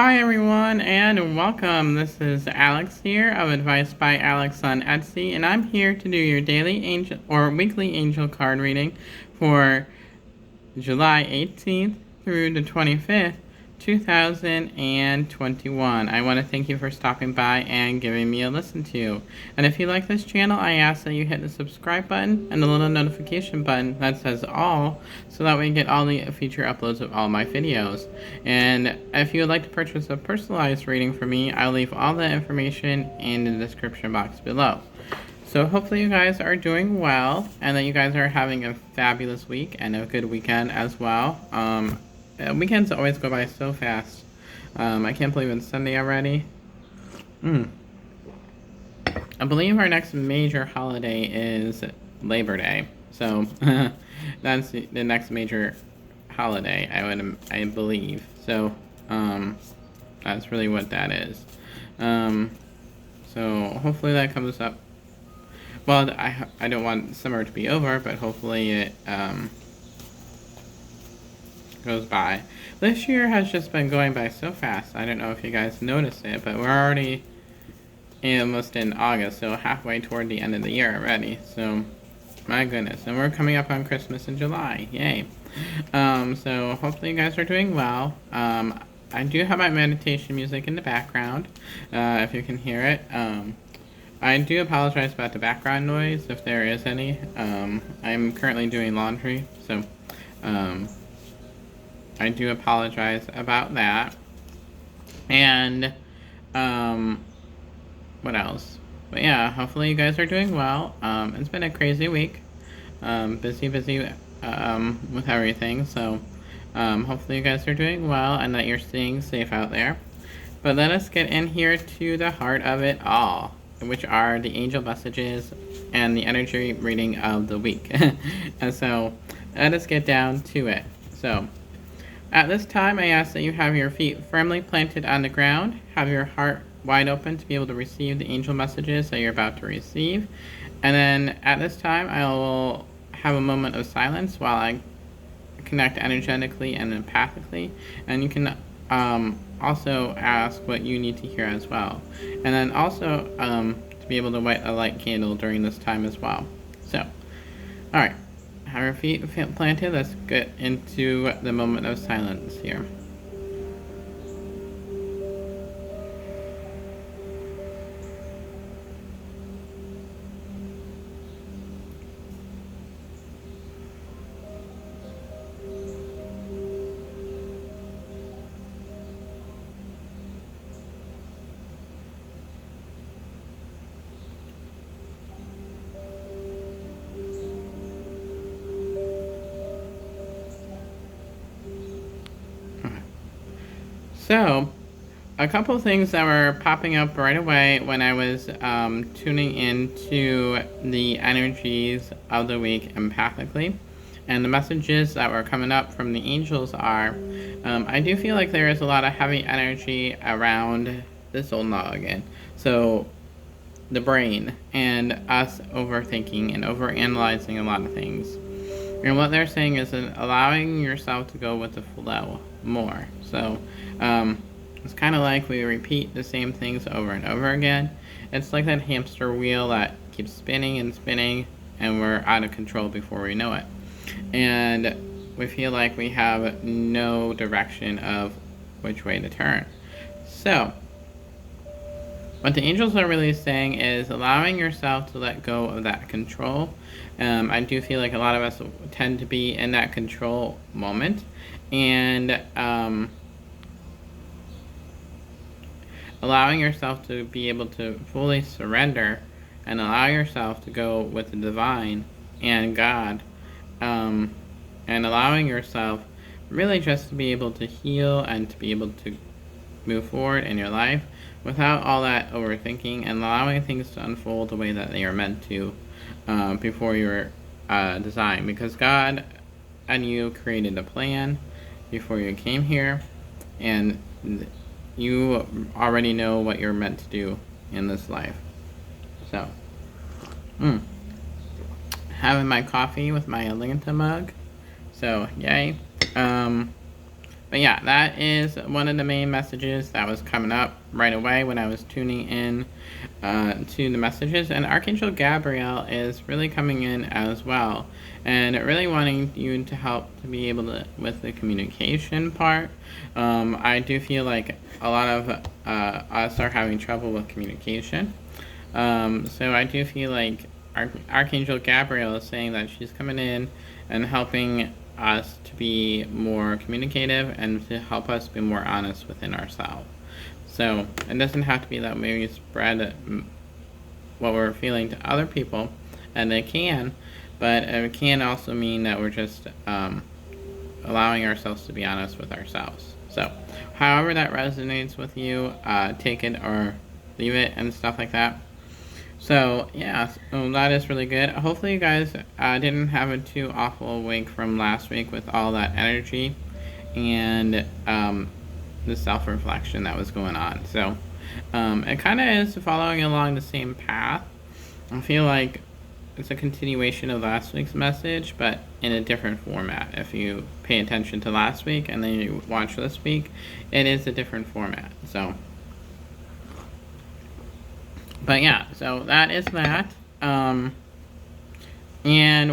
Hi everyone and welcome. This is Alex here of Advice by Alex on Etsy, and I'm here to do your daily angel or weekly angel card reading for July 18th through the 25th, 2021. I want to thank you for stopping by and giving me a listen to. And if you like this channel, I ask that you hit the subscribe button and the little notification button that says all, so that way you get all the future uploads of all my videos. And if you would like to purchase a personalized reading from me, I'll leave all the information in the description box below. So hopefully you guys are doing well and that you guys are having a fabulous week and a good weekend as well. Weekends always go by so fast. I can't believe it's Sunday already. I believe our next major holiday is Labor Day. So that's the next major holiday, I believe. So that's really what that is. So hopefully that comes up. Well, I don't want summer to be over, but hopefully it goes by. This year has just been going by so fast. I don't know if you guys noticed it, but we're already almost in August, so halfway toward the end of the year already. So, my goodness. And we're coming up on Christmas in July. Yay. So hopefully you guys are doing well. I do have my meditation music in the background, if you can hear it. I do apologize about the background noise, if there is any. I'm currently doing laundry, so I do apologize about that. And what else? But yeah, hopefully you guys are doing well. It's been a crazy week. Busy with everything, so hopefully you guys are doing well and that you're staying safe out there. But let us get in here to the heart of it all, which are the angel messages and the energy reading of the week. And so let us get down to it. So at this time, I ask that you have your feet firmly planted on the ground, have your heart wide open to be able to receive the angel messages that you're about to receive. And then at this time, I will have a moment of silence while I connect energetically and empathically. And you can also ask what you need to hear as well. And then also to be able to light a light candle during this time as well. So, alright. Have your feet planted. Let's get into the moment of silence here. So, a couple of things that were popping up right away when I was tuning into the energies of the week empathically, and the messages that were coming up from the angels are, I do feel like there is a lot of heavy energy around this old noggin. So, the brain and us overthinking and overanalyzing a lot of things. And what they're saying is that allowing yourself to go with the flow more. So it's kind of like we repeat the same things over and over again. It's like that hamster wheel that keeps spinning and spinning, and we're out of control before we know it. And we feel like we have no direction of which way to turn. So what the angels are really saying is allowing yourself to let go of that control. I do feel like a lot of us tend to be in that control moment. And allowing yourself to be able to fully surrender and allow yourself to go with the divine and God. And allowing yourself really just to be able to heal and to be able to move forward in your life without all that overthinking, and allowing things to unfold the way that they are meant to before your design. Because God and you created a plan before you came here, and you already know what you're meant to do in this life. So, having my coffee with my Atlanta mug. So, yay. But yeah, that is one of the main messages that was coming up right away when I was tuning in to the messages. And Archangel Gabriel is really coming in as well, and really wanting you to help to be able to with the communication part. I do feel like a lot of us are having trouble with communication. So I do feel like Archangel Gabriel is saying that she's coming in and helping us to be more communicative and to help us be more honest within ourselves. So it doesn't have to be that we spread what we're feeling to other people, and they can, but it can also mean that we're just allowing ourselves to be honest with ourselves. So however that resonates with you, take it or leave it and stuff like that. So yeah, so that is really good. Hopefully you guys didn't have a too awful week from last week with all that energy and the self-reflection that was going on. So it kind of is following along the same path. I feel like it's a continuation of last week's message, but in a different format. If you pay attention to last week and then you watch this week, it is a different format. So but yeah, so that is that. And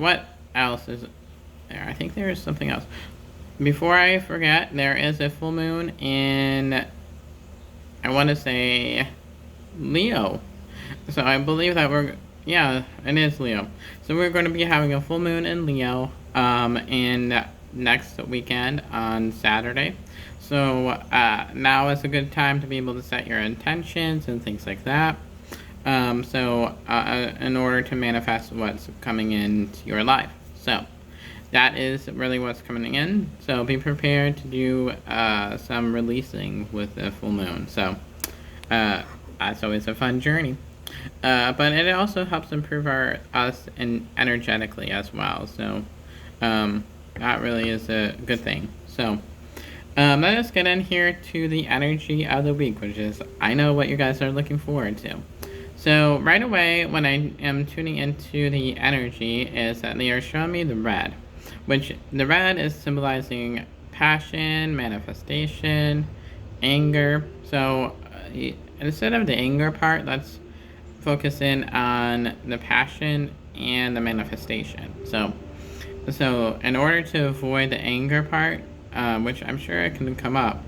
what else is there? I think there is something else. Before I forget, there is a full moon in, I want to say, Leo. So I believe that yeah, it is Leo. So we're going to be having a full moon in Leo in next weekend on Saturday. So now is a good time to be able to set your intentions and things like that. In order to manifest what's coming into your life. So that is really what's coming in. So be prepared to do some releasing with the full moon. So that's always a fun journey. But it also helps improve us energetically as well. So that really is a good thing. So let us get in here to the energy of the week, which is I know what you guys are looking forward to. So right away, when I am tuning into the energy, is that they are showing me the red, which the red is symbolizing passion, manifestation, anger. So instead of the anger part, let's focus in on the passion and the manifestation. So in order to avoid the anger part, which I'm sure it can come up,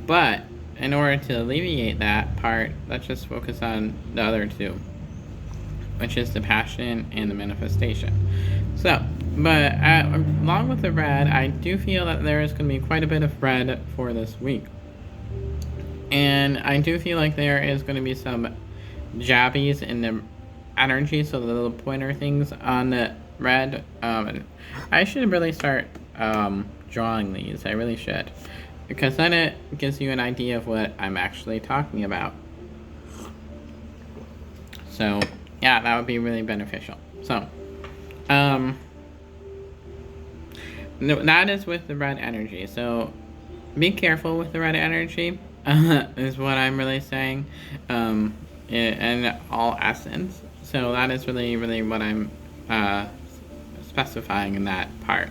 but in order to alleviate that part, let's just focus on the other two, which is the passion and the manifestation. So, but along with the red, I do feel that there is going to be quite a bit of red for this week. And I do feel like there is going to be some jabbies in the energy, so the little pointer things on the red. I should really start drawing these. I really should. Because then it gives you an idea of what I'm actually talking about. So, yeah, that would be really beneficial. So, that is with the red energy. So, be careful with the red energy, is what I'm really saying, in all essence. So, that is really, really what I'm specifying in that part.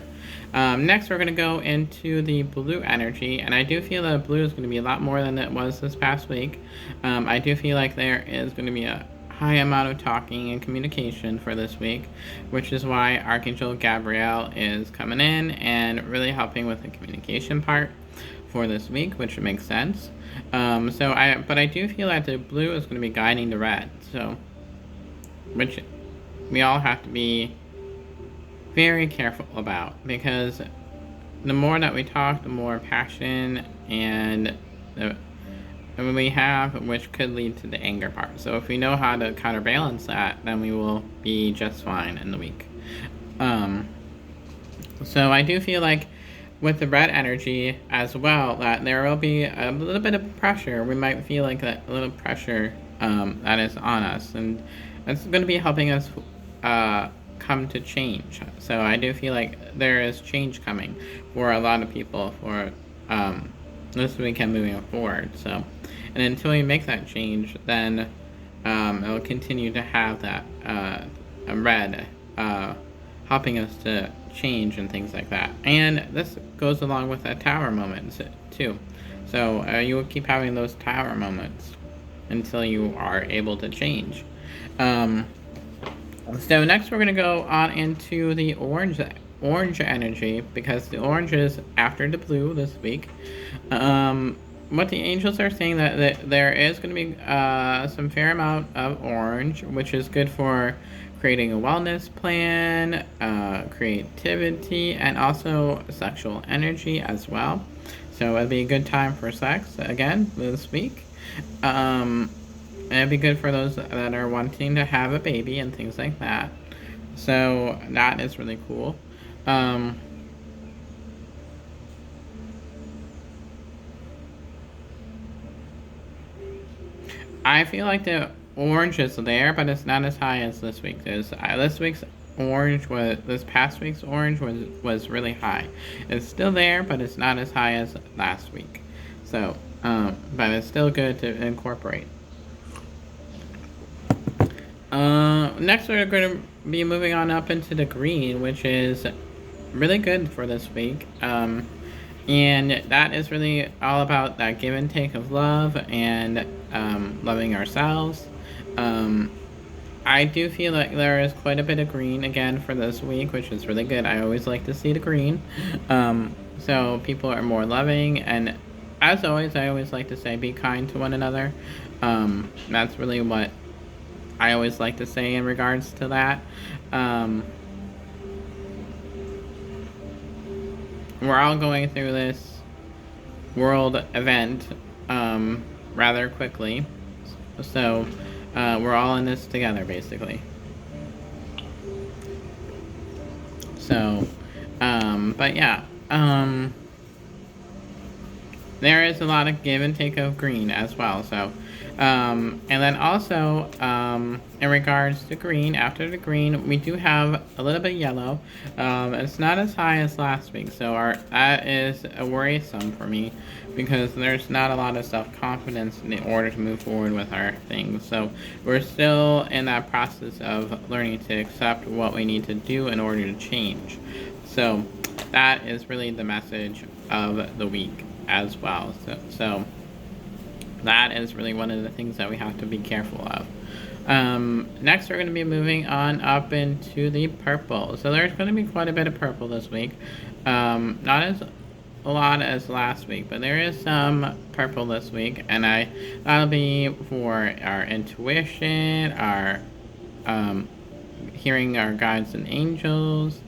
Next, we're going to go into the blue energy, and I do feel that blue is going to be a lot more than it was this past week. I do feel like there is going to be a high amount of talking and communication for this week, which is why Archangel Gabriel is coming in and really helping with the communication part for this week, which makes sense. But I do feel that the blue is going to be guiding the red, so which we all have to be very careful about, because the more that we talk, the more passion and we have, which could lead to the anger part. So if we know how to counterbalance that, then we will be just fine in the week. So I do feel like with the red energy as well, that there will be a little bit of pressure. We might feel like that little pressure that is on us, and that's going to be helping us come to change. So I do feel like there is change coming for a lot of people for this weekend moving forward. So, and until we make that change, then it will continue to have that red helping us to change and things like that. And this goes along with that tower moments too. So you will keep having those tower moments until you are able to change. So next we're going to go on into the orange energy, because the orange is after the blue this week. What the angels are saying that there is going to be some fair amount of orange, which is good for creating a wellness plan, creativity, and also sexual energy as well. So it'll be a good time for sex again this week. It'd be good for those that are wanting to have a baby and things like that. So that is really cool. I feel like the orange is there, but it's not as high as this week. This week's orange was this past week's orange was really high. It's still there, but it's not as high as last week. So, but it's still good to incorporate. Next we're going to be moving on up into the green, which is really good for this week. And that is really all about that give and take of love and loving ourselves. I do feel like there is quite a bit of green again for this week, which is really good. I always like to see the green. So people are more loving, and as always, I always like to say be kind to one another. That's really what I always like to say in regards to that. We're all going through this world event rather quickly. So we're all in this together, basically. So, but yeah. There is a lot of give and take of green as well. So, and then also, in regards to green, after the green, we do have a little bit of yellow. It's not as high as last week, so that is a worrisome for me, because there's not a lot of self-confidence in order to move forward with our things. So we're still in that process of learning to accept what we need to do in order to change. So that is really the message of the week as well. So that is really one of the things that we have to be careful of. Next, we're going to be moving on up into the purple. So there's going to be quite a bit of purple this week. Not as a lot as last week, but there is some purple this week, and that'll be for our intuition, our hearing our guides and angels,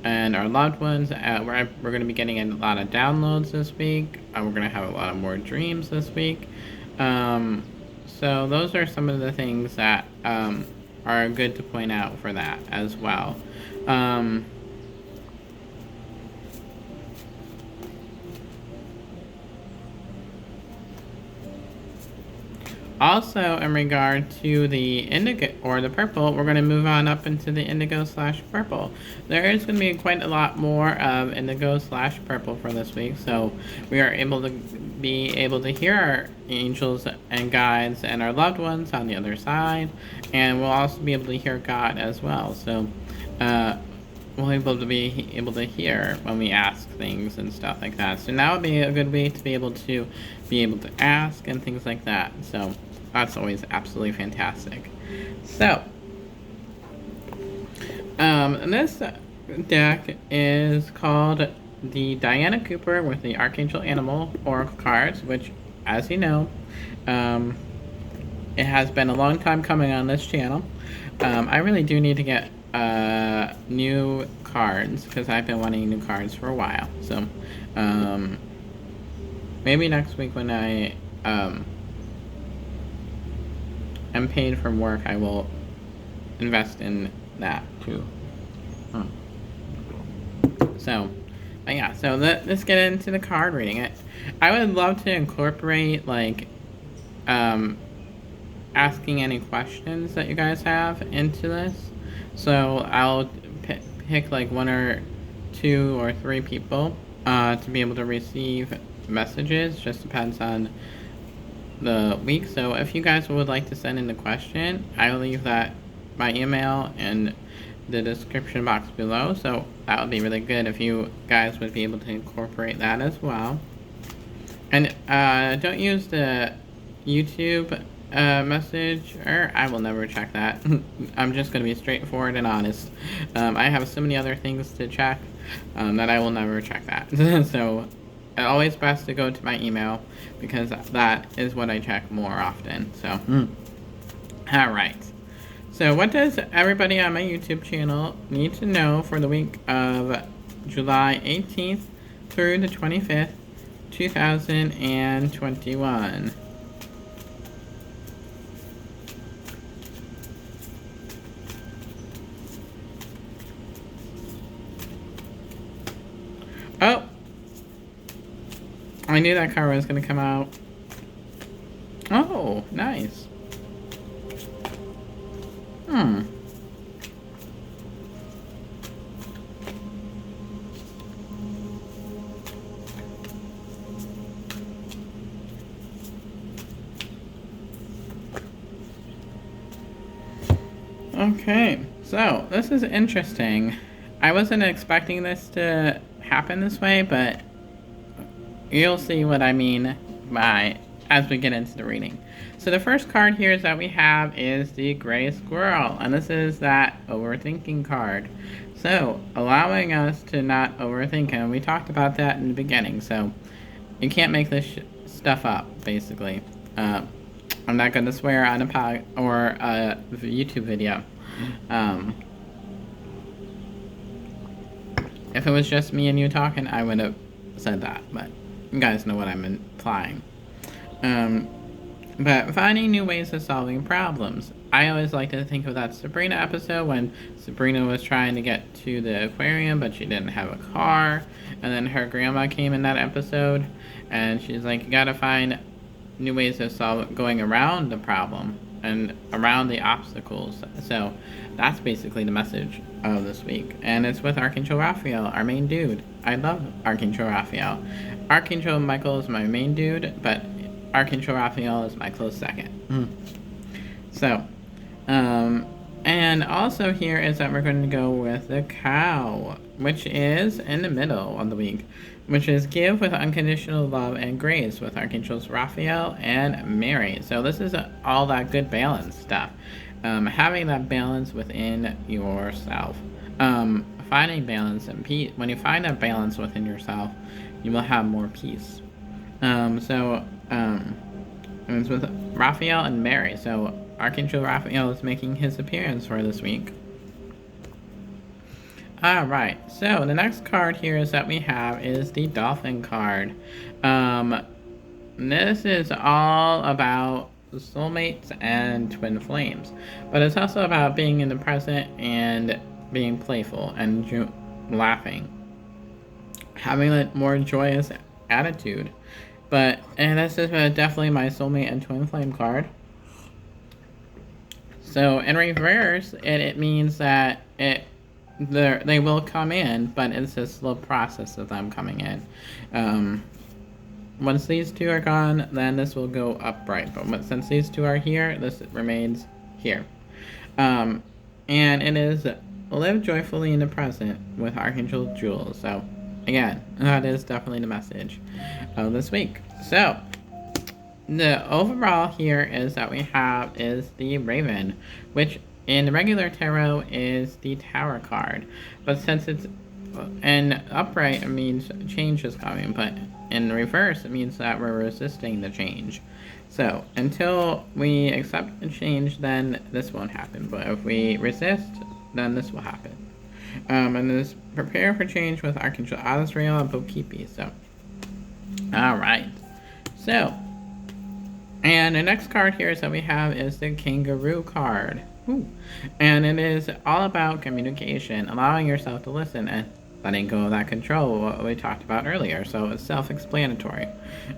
and our loved ones. We're going to be getting a lot of downloads this week. We're going to have a lot of more dreams this week. So those are some of the things that are good to point out for that as well. Also, in regard to the indigo or the purple, we're going to move on up into the indigo/purple. There is going to be quite a lot more of indigo/purple for this week, so we are able to hear our angels and guides and our loved ones on the other side, and we'll also be able to hear God as well. So we'll be able to hear when we ask things and stuff like that. So now would be a good way to be able to ask and things like that. So that's always absolutely fantastic. So this deck is called the Diana Cooper with the Archangel Animal Oracle cards, which, as you know, it has been a long time coming on this channel. I really do need to get new cards, because I've been wanting new cards for a while. So maybe next week when I am paid from work, I will invest in that too. So, but yeah, so let's get into the card reading. I would love to incorporate like asking any questions that you guys have into this. So I'll pick like 1 or 2 or 3 people to be able to receive messages. Just depends on the week. So if you guys would like to send in the question, I will leave that by email, and the description box below, so that would be really good if you guys would be able to incorporate that as well. And don't use the YouTube message, or I will never check that. I'm just going to be straightforward and honest. I have so many other things to check that I will never check that. So it's always best to go to my email, because that is what I check more often. So, alright. So what does everybody on my YouTube channel need to know for the week of July 18th through the 25th, 2021? Oh! I knew that card was going to come out. Oh, nice. Okay, so this is interesting. I wasn't expecting this to happen this way, but you'll see what I mean by as we get into the reading. So the first card here that we have is the Gray Squirrel, and this is that overthinking card. So allowing us to not overthink, and we talked about that in the beginning. So you can't make this stuff up, basically. I'm not going to swear on a pod or a YouTube video. If it was just me and you talking, I would have said that, but you guys know what I'm implying. But finding new ways of solving problems. I always like to think of that Sabrina episode when Sabrina was trying to get to the aquarium, but she didn't have a car. And then her grandma came in that episode, and she's like, you gotta find new ways of going around the problem and around the obstacles. So that's basically the message of this week. And it's with Archangel Raphael, our main dude. I love Archangel Raphael. Archangel Michael is my main dude, but Archangel Raphael is my close second. So, and also here is that we're going to go with the cow, which is in the middle of the week, which is give with unconditional love and grace with Archangels Raphael and Mary. So this is all that good balance stuff. Having that balance within yourself. Finding balance and peace. When you find that balance within yourself, you will have more peace. It's with Raphael and Mary. So Archangel Raphael is making his appearance for this week. Alright, so the next card here is that we have is the Dolphin card. This is all about soulmates and twin flames, but it's also about being in the present and being playful and laughing, having a more joyous attitude. And this is definitely my soulmate and twin flame card. So in reverse, it means that they will come in, but it's a slow process of them coming in. Once these two are gone, then this will go upright. But since these two are here, this remains here. And it is live joyfully in the present with Archangel Jules. So again, that is definitely the message of this week. So the overall here is that we have is the Raven, which in the regular tarot is the Tower card, but since it's in upright, it means change is coming, but in reverse, it means that we're resisting the change. So until we accept the change, then this won't happen, but if we resist, then this will happen. And this prepare for change with Archangel Azrael and Bokipi. So alright, so and the next card here is that we have is the Kangaroo card. Ooh. And it is all about communication, allowing yourself to listen and letting go of that control, what we talked about earlier. So it's self-explanatory.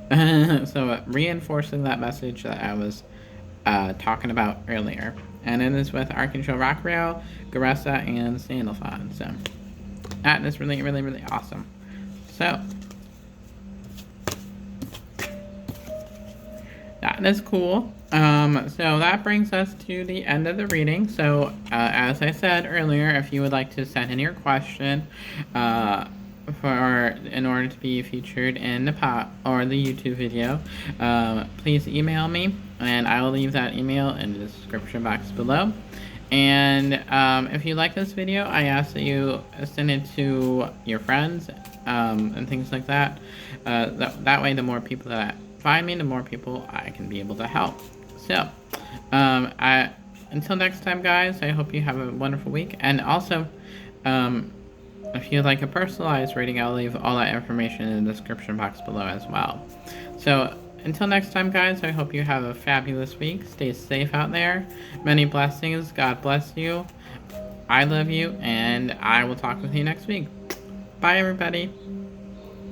So reinforcing that message that I was talking about earlier. And it is with Archangel Raphael, Garessa, and Sandalphon. So that is really, really, really awesome. So That is cool. So that brings us to the end of the reading. So, as I said earlier, if you would like to send in your question, in order to be featured in the pot or the YouTube video, please email me, and I will leave that email in the description box below. And if you like this video, I ask that you send it to your friends and things like that. That way, the more people that find me, the more people I can be able to help. So, until next time, guys, I hope you have a wonderful week. And also, if you'd like a personalized reading, I'll leave all that information in the description box below as well. So, until next time, guys, I hope you have a fabulous week. Stay safe out there. Many blessings. God bless you. I love you, and I will talk with you next week. Bye, everybody.